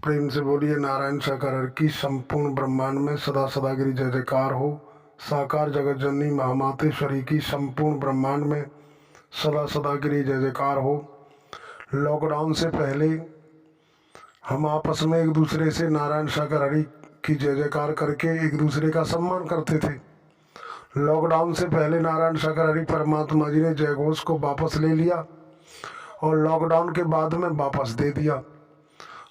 प्रेम से बोलिए नारायण साकार की संपूर्ण ब्रह्मांड में सदा सदागिरी जय जयकार हो। साकार जगत जननी महामातेश्वरी की संपूर्ण ब्रह्मांड में सदा सदागिरी जय जयकार हो। लॉकडाउन से पहले हम आपस में एक दूसरे से नारायण साकार हरि की जय जयकार करके एक दूसरे का सम्मान करते थे। लॉकडाउन से पहले नारायण साकार हरि परमात्मा जी ने जय घोष को वापस ले लिया और लॉकडाउन के बाद में वापस दे दिया।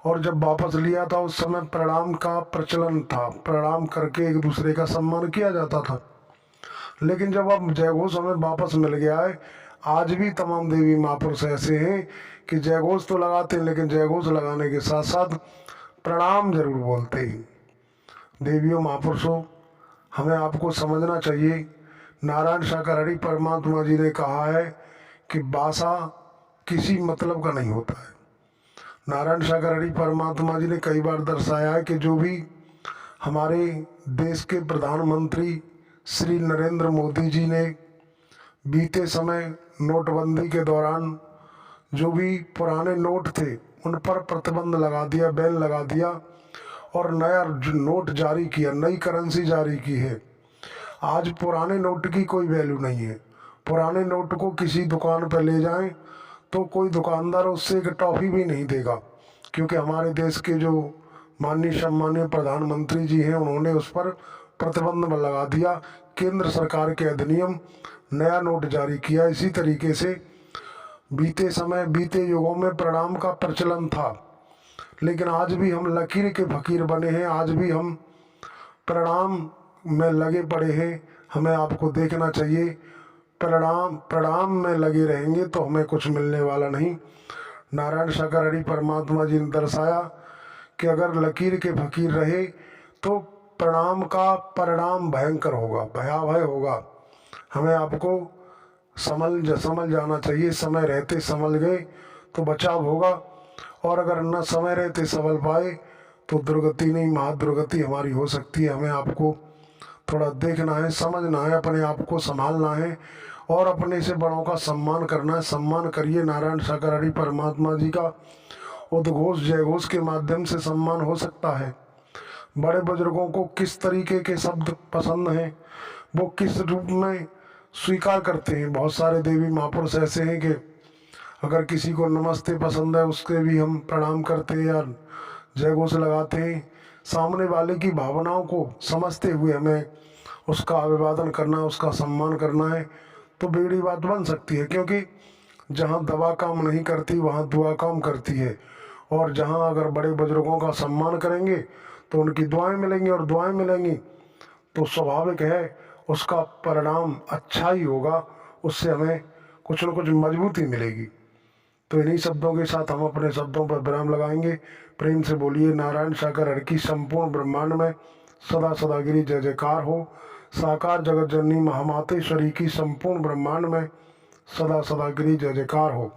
और जब वापस लिया था उस समय प्रणाम का प्रचलन था, प्रणाम करके एक दूसरे का सम्मान किया जाता था। लेकिन जब अब जय घोष हमें वापस मिल गया है, आज भी तमाम देवी महापुरुष ऐसे हैं कि जय घोष तो लगाते हैं लेकिन जय घोष लगाने के साथ साथ प्रणाम जरूर बोलते हैं। देवियों महापुरुषों, हमें आपको समझना चाहिए, नारायण साकार हरि परमात्मा जी ने कहा है कि बासा किसी मतलब का नहीं होता है। नारायण साकार हरि परमात्मा जी ने कई बार दर्शाया है कि जो भी हमारे देश के प्रधानमंत्री श्री नरेंद्र मोदी जी ने बीते समय नोटबंदी के दौरान जो भी पुराने नोट थे उन पर प्रतिबंध लगा दिया, बैन लगा दिया और नया नोट जारी किया, नई करेंसी जारी की है। आज पुराने नोट की कोई वैल्यू नहीं है। पुराने नोट को किसी दुकान पर ले जाएं तो कोई दुकानदार उससे एक टॉफ़ी भी नहीं देगा, क्योंकि हमारे देश के जो माननीय सम्मानीय प्रधानमंत्री जी हैं उन्होंने उस पर प्रतिबंध लगा दिया। केंद्र सरकार के अधिनियम नया नोट जारी किया। इसी तरीके से बीते युगों में प्रणाम का प्रचलन था, लेकिन आज भी हम लकीर के फकीर बने हैं, आज भी हम प्रणाम में लगे पड़े हैं। हमें आपको देखना चाहिए, प्रणाम में लगे रहेंगे तो हमें कुछ मिलने वाला नहीं। नारायण साकार हरि परमात्मा जी ने दर्शाया कि अगर लकीर के फकीर रहे तो प्रणाम का परिणाम भयंकर होगा, भयावह होगा। हमें आपको समझ जाना चाहिए। समय रहते संभल गए तो बचाव होगा, और अगर न समय रहते संभल पाए तो दुर्गति नहीं महादुर्गति हमारी हो सकती है। हमें आपको थोड़ा देखना है, समझना है, अपने आप को संभालना है और अपने से बड़ों का सम्मान करना है। सम्मान करिए। नारायण साकार हरि परमात्मा जी का उद्घोष जय घोष के माध्यम से सम्मान हो सकता है। बड़े बुजुर्गों को किस तरीके के शब्द पसंद हैं, वो किस रूप में स्वीकार करते हैं। बहुत सारे देवी महापुरुष ऐसे हैं कि अगर किसी को नमस्ते पसंद है उसके भी हम प्रणाम करते हैं या जय घोष लगाते हैं। सामने वाले की भावनाओं को समझते हुए हमें उसका अभिवादन करना, उसका सम्मान करना है तो बेड़ी बात बन सकती है। क्योंकि जहाँ दवा काम नहीं करती वहाँ दुआ काम करती है, और जहाँ अगर बड़े बुजुर्गों का सम्मान करेंगे तो उनकी दुआएं मिलेंगी, और दुआएं मिलेंगी तो स्वाभाविक है उसका परिणाम अच्छा ही होगा, उससे हमें कुछ न कुछ मजबूती मिलेगी। तो इन्हीं शब्दों के साथ हम अपने शब्दों पर विराम लगाएंगे। प्रेम से बोलिए नारायण साकार हरि की संपूर्ण ब्रह्मांड में सदा सदागिरी जय जयकार हो। साकार जगत जननी महामातेश्वरी की संपूर्ण ब्रह्मांड में सदा सदागिरी जय जयकार हो।